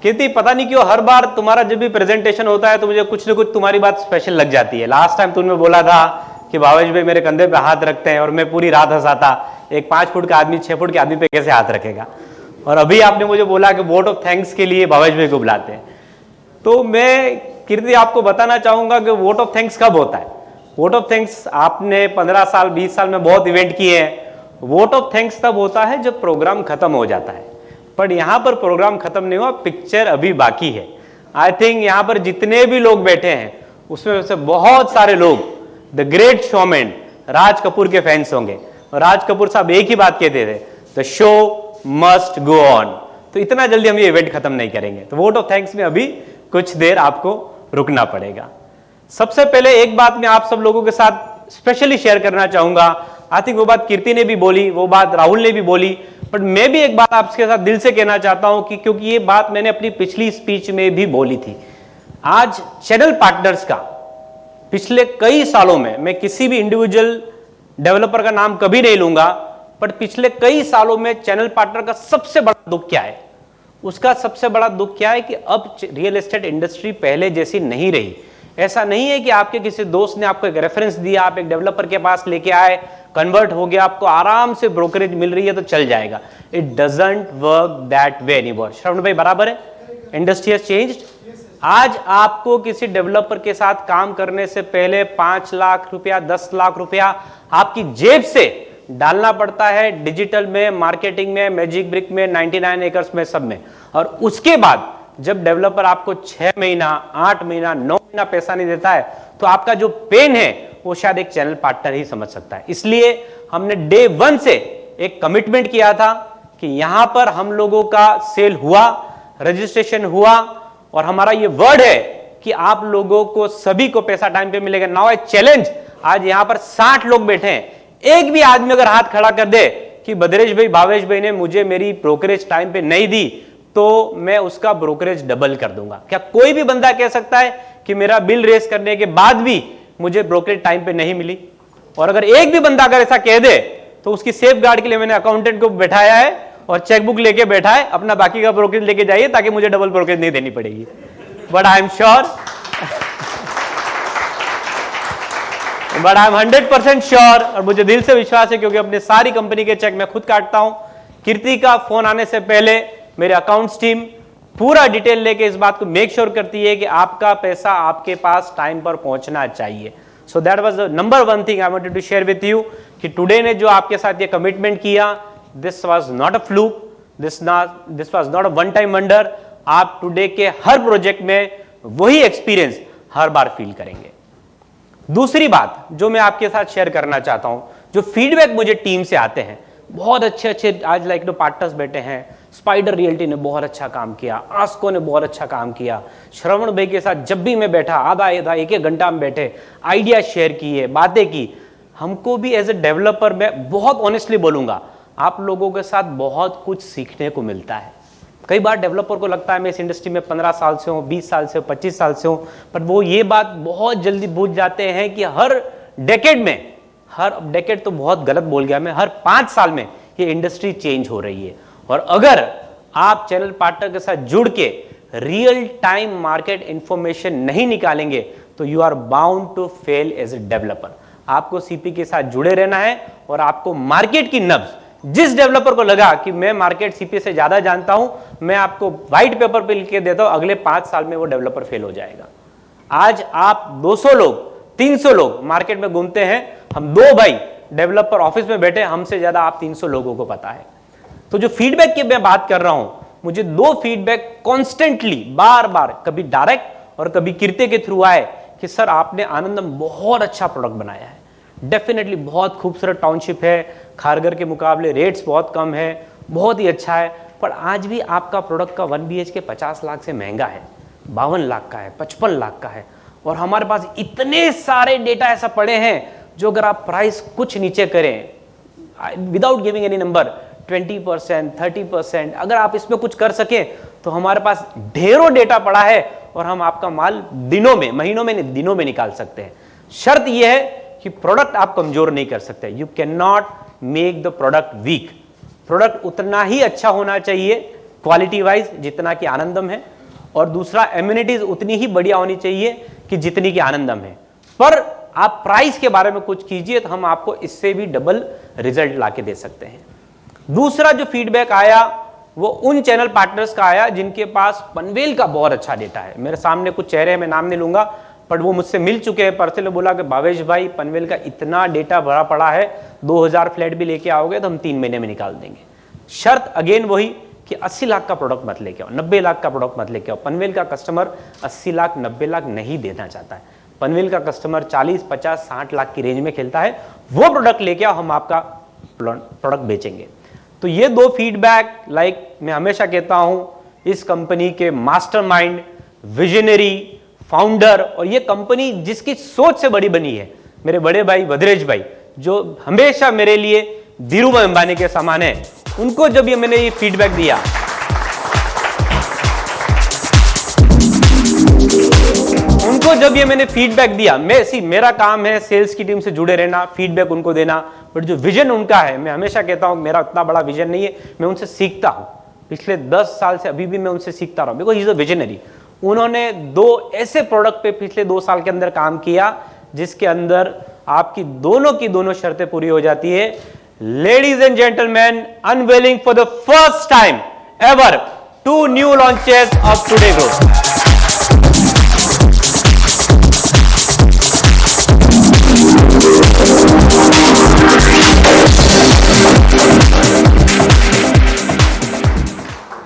कीर्ति, पता नहीं क्यों हर बार तुम्हारा जब भी प्रेजेंटेशन होता है तो मुझे कुछ न कुछ तुम्हारी बात स्पेशल लग जाती है। लास्ट टाइम तुमने बोला था कि भावेश भाई मेरे कंधे पे हाथ रखते हैं और मैं पूरी रात हंसाता, एक 5 फुट का आदमी 6 फुट के आदमी पे कैसे हाथ रखेगा। और अभी आपने मुझे बोला कि वोट ऑफ थैंक्स के लिए भावेश भाई को बुलाते हैं। तो मैं कीर्ति आपको बताना चाहूंगा कि वोट ऑफ थैंक्स कब होता है। वोट ऑफ थैंक्स आपने 15 साल 20 साल में बहुत इवेंट किए हैं। वोट ऑफ थैंक्स तब होता है जब प्रोग्राम खत्म हो जाता है, पर यहां पर प्रोग्राम खत्म नहीं हुआ, पिक्चर अभी बाकी है। आई थिंक यहां पर जितने भी लोग बैठे हैं उसमें से बहुत सारे लोग the great showman Raj Kapoor के फैंस होंगे। और राज कपूर साहब एक ही बात कहते थे, the show must go on. तो इतना जल्दी हम ये इवेंट खत्म नहीं करेंगे, तो वोट ऑफ थैंक्स में अभी कुछ देर आपको रुकना पड़ेगा। सबसे पहले एक बात मैं आप सब लोगों के साथ स्पेशली शेयर करना चाहूंगा। आई थिंक वो बात कीर्ति ने भी बोली, वो बात राहुल ने भी बोली, बट मैं भी एक बात आपके साथ दिल से कहना चाहता हूं कि क्योंकि ये बात मैंने अपनी पिछली स्पीच में भी बोली थी। आज चैनल पार्टनर्स का पिछले कई सालों में, मैं किसी भी इंडिविजुअल डेवलपर का नाम कभी नहीं लूंगा, बट पिछले कई सालों में चैनल पार्टनर का सबसे बड़ा दुख क्या है, उसका सबसे बड़ा दुख क्या है कि अब रियल एस्टेट इंडस्ट्री पहले जैसी नहीं रही। ऐसा नहीं है कि आपके किसी दोस्त ने आपको एक रेफरेंस दिया, आप एक डेवलपर के पास लेके आए, कन्वर्ट हो गया, आपको आराम से ब्रोकरेज मिल रही है तो चल जाएगा। It doesn't work that way anymore. Shravan भाई बराबर है? Industry has changed. आज आपको किसी डेवलपर के साथ काम करने से पहले 5 लाख रुपया 10 लाख रुपया आपकी जेब से डालना पड़ता है, डिजिटल में, मार्केटिंग में, मैजिक ब्रिक में, 99 एकर्स में, सब में। और उसके बाद जब डेवलपर आपको 6 महीना 8 महीना 9 महीना पैसा नहीं देता है तो आपका जो पेन है वो शायद एक चैनल पार्टनर ही समझ सकता है। इसलिए हमने डे 1 से एक कमिटमेंट किया था कि यहां पर हम लोगों का सेल हुआ, रजिस्ट्रेशन हुआ, और हमारा ये वर्ड है कि आप लोगों को सभी को पैसा टाइम पे मिलेगा। नाउ आई चैलेंज, आज यहां पर 60 लोग बैठे हैं, एक भी आदमी अगर हाथ खड़ा कर दे कि बद्रेश भाई भावेश भाई ने मुझे मेरी ब्रोकरेज टाइम पे नहीं दी तो मैं उसका ब्रोकरेज डबल कर दूंगा। क्या कोई भी बंदा कह सकता है कि मेरा बिल रेस करने के बाद भी मुझे ब्रोकरेज टाइम पे नहीं मिली? और अगर एक भी बंदा अगर ऐसा कह दे तो उसकी सेफ गार्ड के लिए मैंने अकाउंटेंट को बैठाया है और चेकबुक लेके बैठा है, अपना बाकी का ब्रोकरेज लेके जाइए ताकि मुझे डबल ब्रोकरेज नहीं देनी पड़ेगी। But I am sure, but I am 100% sure, और मुझे दिल से विश्वास है क्योंकि अपनी सारी कंपनी के चेक मैं खुद काटता हूं। कीर्ति का फोन आने से पहले मेरे अकाउंट्स टीम पूरा डिटेल लेके इस बात को मेक श्योर करती है कि आपका पैसा आपके पास टाइम पर पहुंचना चाहिए। So that was the number 1 thing I wanted to share with you कि टुडे ने जो आपके साथ ये कमिटमेंट किया, this was not a fluke, this was not a one time wonder. आप टुडे के हर प्रोजेक्ट में वही एक्सपीरियंस हर बार फील करेंगे। दूसरी बात जो मैं आपके साथ शेयर करना चाहता हूं, जो फीडबैक मुझे टीम से आते हैं, बहुत अच्छे आज लाइक पार्टनर्स बैठे हैं, स्पाइडर रियल्टी ने बहुत अच्छा काम किया, आस्को ने बहुत अच्छा काम किया, श्रवण भाई के साथ जब भी मैं बैठा आधा एक घंटा में बैठे, आइडिया शेयर किए, बातें की। हमको भी एज ए डेवलपर मैं बहुत ऑनेस्टली बोलूंगा, आप लोगों के साथ बहुत कुछ सीखने को मिलता है। कई बार डेवलपर को लगता है मैं इस इंडस्ट्री में 15 साल से हूं, 20 साल से हूं, 25 साल से हूं, पर वो ये बात बहुत जल्दी भूल जाते हैं कि हर डेकेड तो बहुत गलत बोल गया मैं, हर 5 साल में ये इंडस्ट्री चेंज हो रही है। और अगर आप चैनल पार्टनर के साथ जुड़ के रियल टाइम मार्केट इंफॉर्मेशन नहीं निकालेंगे तो you are bound to fail as a developer. आपको सीपी के साथ जुड़े रहना है और आपको मार्केट की नब्ज, जिस डेवलपर को लगा कि मैं मार्केट सीपी से ज्यादा जानता हूं, मैं आपको व्हाइट पेपर पे लिख के देता हूं, अगले 5 साल में वो डेवलपर फेल हो जाएगा। आज आप 200 लोग 300 लोग मार्केट में घूमते हैं, हम 2 भाई डेवलपर ऑफिस में बैठे, हमसे ज्यादा आप 300 लोगों को पता है। तो जो फीडबैक की मैं बात कर रहा हूं, मुझे 2 फीडबैक कॉन्स्टेंटली बार बार, कभी डायरेक्ट और कभी कीर्ति के थ्रू आए कि सर आपने आनंदम बहुत अच्छा प्रोडक्ट बनाया है, डेफिनेटली बहुत खूबसूरत टाउनशिप है, खारगर के मुकाबले रेट्स बहुत कम है, बहुत ही अच्छा है, पर आज भी आपका प्रोडक्ट का 1 BHK 50 लाख से महंगा है, 52 लाख का है, 55 लाख का है, और हमारे पास इतने सारे डेटा ऐसा पड़े हैं जो अगर आप प्राइस कुछ नीचे करें विदाउट गिविंग एनी नंबर 20%, 30%, अगर आप इसमें कुछ कर सकें तो हमारे पास ढेरों डेटा पड़ा है और हम आपका माल दिनों में, महीनों में नहीं, दिनों में निकाल सकते हैं। शर्त यह है कि प्रोडक्ट आप कमजोर नहीं कर सकते। You can not make the product weak. Product उतना ही अच्छा होना चाहिए क्वालिटी वाइज जितना कि आनंदम है, और दूसरा एम्यूनिटीज उतनी ही बढ़िया होनी चाहिए कि जितनी कि आनंदम है। पर आप प्राइस के बारे में कुछ कीजिए तो हम आपको इससे भी डबल रिजल्ट लाके दे सकते हैं। दूसरा जो फीडबैक आया वो उन चैनल पार्टनर्स का आया जिनके पास पनवेल का बहुत अच्छा डेटा है। मेरे सामने कुछ चेहरे हैं, मैं नाम नहीं लूंगा, बट वो मुझसे मिल चुके हैं पर्सनली, बोला कि भावेश भाई पनवेल का इतना डेटा भरा पड़ा है, 2000 फ्लैट भी लेके आओगे तो हम 3 महीने में निकाल देंगे। शर्त अगेन वही कि 80 लाख का प्रोडक्ट मत लेके आओ, 90 लाख का प्रोडक्ट मत लेके आओ। पनवेल का कस्टमर 80 लाख 90 लाख नहीं देना चाहता है। पनवेल का कस्टमर 40 50 60 लाख की रेंज में खेलता है। वो प्रोडक्ट लेके आओ, हम आपका प्रोडक्ट बेचेंगे। तो ये 2 फीडबैक, मैं हमेशा कहता हूं इस कंपनी के मास्टरमाइंड, विजनरी, फाउंडर, और ये कंपनी जिसकी सोच से बड़ी बनी है, मेरे बड़े भाई भद्रेश भाई, जो हमेशा मेरे लिए धीरूभाई अंबानी के समान है, उनको जब मैंने ये फीडबैक दिया, मैंने फीडबैक दिया, मेरा काम है सेल्स की टीम से जुड़े रहना, फीडबैक उनको देना, बट जो विजन उनका है, मैं हमेशा कहता हूं मेरा उतना बड़ा विजन नहीं है, मैं उनसे सीखता हूं। पिछले 10 साल से अभी भी मैं उनसे सीखता रहा हूं, because he is a visionary. उन्होंने 2 ऐसे प्रोडक्ट पे पिछले 2 साल के अंदर काम किया जिसके अंदर आपकी दोनों की दोनों शर्तें पूरी हो जाती है। Ladies and gentleman, unveiling for the first time ever 2 new launches of today growth.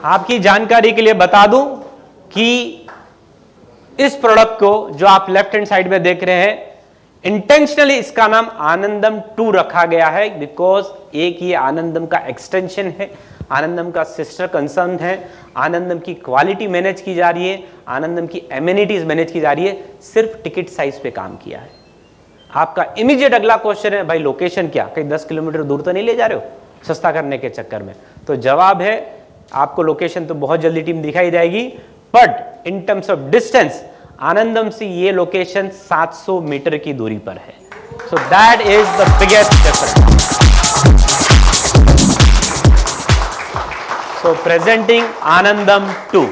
आपकी जानकारी के लिए बता दूं कि इस प्रोडक्ट को जो आप लेफ्ट हैंड साइड में देख रहे हैं, इंटेंशनली इसका नाम आनंदम 2 रखा गया है, बिकॉज एक ये आनंदम का एक्सटेंशन है, आनंदम का सिस्टर कंसर्न है, आनंदम की क्वालिटी मैनेज की जा रही है, आनंदम की एमिनिटीज मैनेज की जा रही है, सिर्फ टिकट साइज पे काम किया है। आपका इमीडिएट अगला क्वेश्चन है, भाई लोकेशन क्या, कहीं 10 किलोमीटर दूर तो नहीं ले जा रहे हो सस्ता करने के चक्कर में? तो जवाब है, आपको लोकेशन तो बहुत जल्दी टीम दिखाई जाएगी, but in terms of distance Anandam से ये लोकेशन 700 मीटर की दूरी पर है। So that is the biggest difference. So presenting Anandam 2।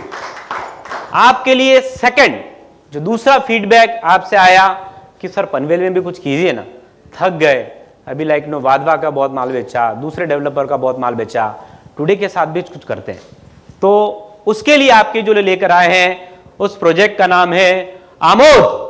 आपके लिए सेकंड जो दूसरा फीडबैक आपसे आया कि सर पनवेल में भी कुछ कीजिए ना, थक गए, अभी वाधवा का बहुत माल बेचा, दूसरे डेवलपर का बहुत माल बेचा, टुडे के साथ भी कुछ करते हैं। तो उसके लिए आपके जो लेकर आए हैं, उस प्रोजेक्ट का नाम है आमोद।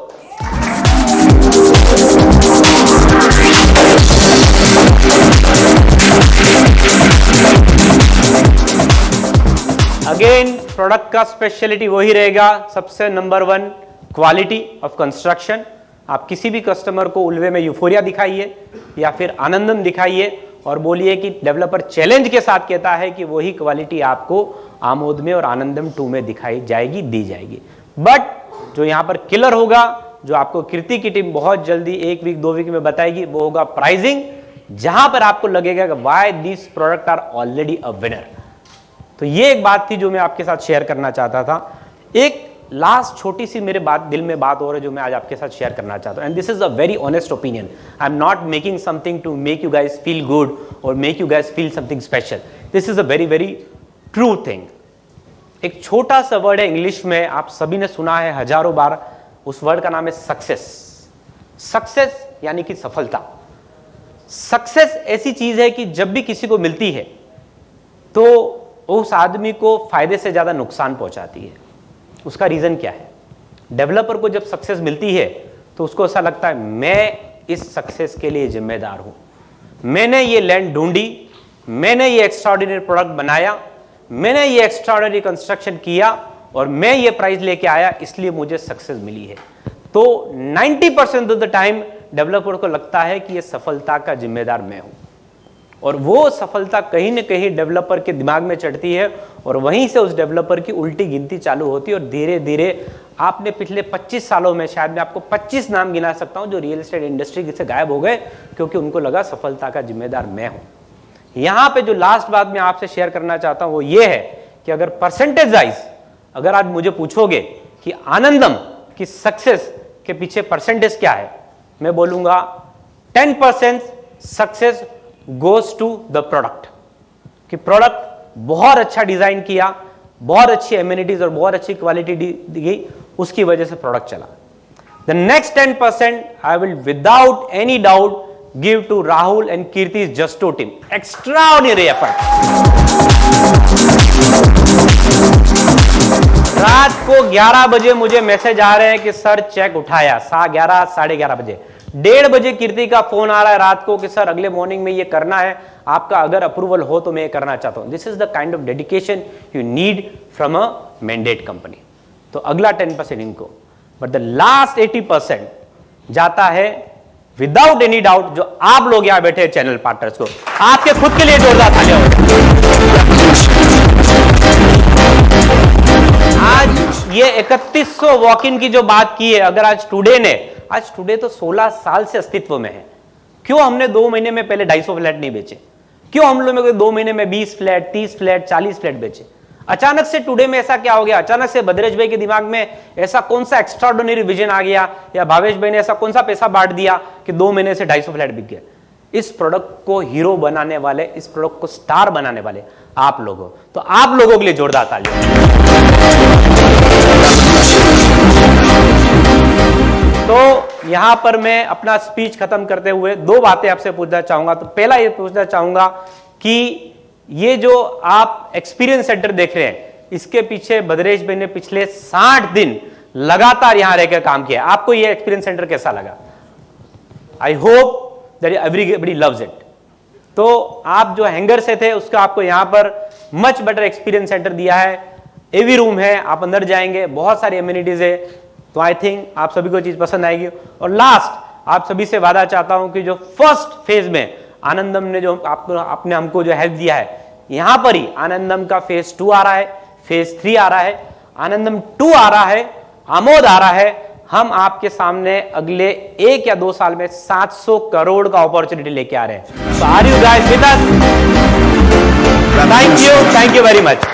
अगेन प्रोडक्ट का स्पेशलिटी वही रहेगा, सबसे नंबर 1 क्वालिटी ऑफ कंस्ट्रक्शन। आप किसी भी कस्टमर को उल्वे में यूफोरिया दिखाइए या फिर आनंदम दिखाइए और बोलिए कि डेवलपर चैलेंज के साथ कहता है कि वही क्वालिटी आपको आमोद में और आनंदम 2 में दिखाई जाएगी, दी जाएगी। बट जो यहां पर किलर होगा, जो आपको कीर्ति की टीम बहुत जल्दी 1 वीक 2 वीक में बताएगी, वो होगा प्राइसिंग, जहां पर आपको लगेगा कि why this product are already a winner. तो ये एक बात थी जो मैं आपके साथ शेयर करना चाहता था। एक लास्ट छोटी सी मेरे दिल में बात हो रही है जो मैं आज आपके साथ शेयर करना चाहता हूं, and this is a very honest opinion. I am not making something to make you guys feel good और make you guys feel something special. This is a very very true thing. एक छोटा सा word है English में, आप सभी ने सुना है हजारों बार, उस वर्ड का नाम है सक्सेस। सक्सेस यानी कि सफलता। सक्सेस ऐसी चीज है कि जब भी किसी को मिलती है तो उस आदमी को फायदे से ज्यादा नुकसान पहुंचाती है। उसका रीजन क्या है? डेवलपर को जब सक्सेस मिलती है तो उसको ऐसा लगता है मैं इस सक्सेस के लिए जिम्मेदार हूं, मैंने ये लैंड ढूंढी, मैंने ये एक्स्ट्राऑर्डिनरी प्रोडक्ट बनाया, मैंने ये एक्स्ट्राऑर्डिनरी कंस्ट्रक्शन किया और मैं ये प्राइस लेके आया, इसलिए मुझे सक्सेस मिली है। तो 90% ऑफ द टाइम डेवलपर को लगता है कि ये सफलता का जिम्मेदार मैं हूं, और वो सफलता कहीं ना कहीं डेवलपर के दिमाग में चढ़ती है और वहीं से उस डेवलपर की उल्टी गिनती चालू होती है। और धीरे धीरे आपने पिछले 25 सालों में शायद मैं आपको 25 नाम गिना सकता हूं जो रियल एस्टेट इंडस्ट्री से गायब हो गए, क्योंकि उनको लगा सफलता का जिम्मेदार मैं हूं। यहां पे जो लास्ट बात मैं आपसे शेयर करना चाहता हूं वो ये है कि अगर परसेंटेज वाइज अगर आज मुझे पूछोगे कि आनंदम की सक्सेस के पीछे परसेंटेज क्या है, मैं बोलूंगा 10% success goes to the product, कि प्रोडक्ट बहुत अच्छा डिजाइन किया, बहुत अच्छी एम्यूनिटीज और बहुत अच्छी क्वालिटी दी गई, उसकी वजह से प्रोडक्ट चला। The next 10% I will without any doubt give to Rahul and Kirti जस्टो टीम, एक्स्ट्राऑर्डिनरी एफर्ट। रात को 11 बजे मुझे मैसेज आ रहे हैं कि सर चेक उठाया, 11 साढ़े 11 बजे, 1:30 बजे कीर्ति का फोन आ रहा है रात को कि सर अगले मॉर्निंग में ये करना है, आपका अगर अप्रूवल हो तो मैं ये करना चाहता हूं। This is the kind of dedication you need from a mandate company. तो अगला 10% इनको, बट द लास्ट 80% जाता है विदाउट एनी डाउट जो आप लोग यहां बैठे चैनल पार्टनर्स को, आपके खुद के लिए जोरदार तालियां हो। आज ये 3100 वॉक इन की जो बात की है, अगर आज टुडे तो 16 साल से अस्तित्व में है, क्यों हमने 2 महीने में पहले 250 फ्लैट नहीं बेचे? क्यों हम लोग 2 महीने में 20 फ्लैट, 30 फ्लैट, 40 फ्लैट बेचे? अचानक से टुडे में ऐसा क्या हो गया? अचानक से भद्रेश भाई के दिमाग में ऐसा कौन सा एक्स्ट्राऑर्डिनरी विजन आ गया, या भावेश भाई ने ऐसा कौन सा पैसा बांट दिया कि 2 महीने से 250 फ्लैट बिक गया? इस प्रोडक्ट को हीरो बनाने वाले, इस प्रोडक्ट को स्टार बनाने वाले आप लोग हो। तो आप लोगों के लिए जोरदार तालियां। तो यहां पर मैं अपना स्पीच खत्म करते हुए 2 बातें आपसे पूछना चाहूंगा। तो पहला ये पूछना चाहूंगा कि ये जो आप एक्सपीरियंस सेंटर देख रहे हैं, इसके पीछे भद्रेश भाई ने पिछले 60 दिन लगातार यहां रहकर काम किया। आपको ये एक्सपीरियंस सेंटर कैसा लगा? I hope that everybody loves it. तो आप जो हैंगर से थे उसका आपको यहां पर मच बेटर एक्सपीरियंस सेंटर दिया है। एवी रूम है, आप अंदर जाएंगे, बहुत सारी एम्यूनिटीज है। तो आई थिंक आप सभी को चीज पसंद आएगी। और लास्ट आप सभी से वादा चाहता हूं कि जो फर्स्ट फेज में आनंदम ने जो आपने हमको जो हेल्प दिया है, यहां पर ही आनंदम का फेज 2 आ रहा है, फेज 3 आ रहा है, आनंदम 2 आ रहा है, आमोद आ रहा है। हम आपके सामने अगले 1 या 2 साल में 700 करोड़ का अपॉर्चुनिटी लेके आ रहे हैं। So are you guys with us? Thank you very much.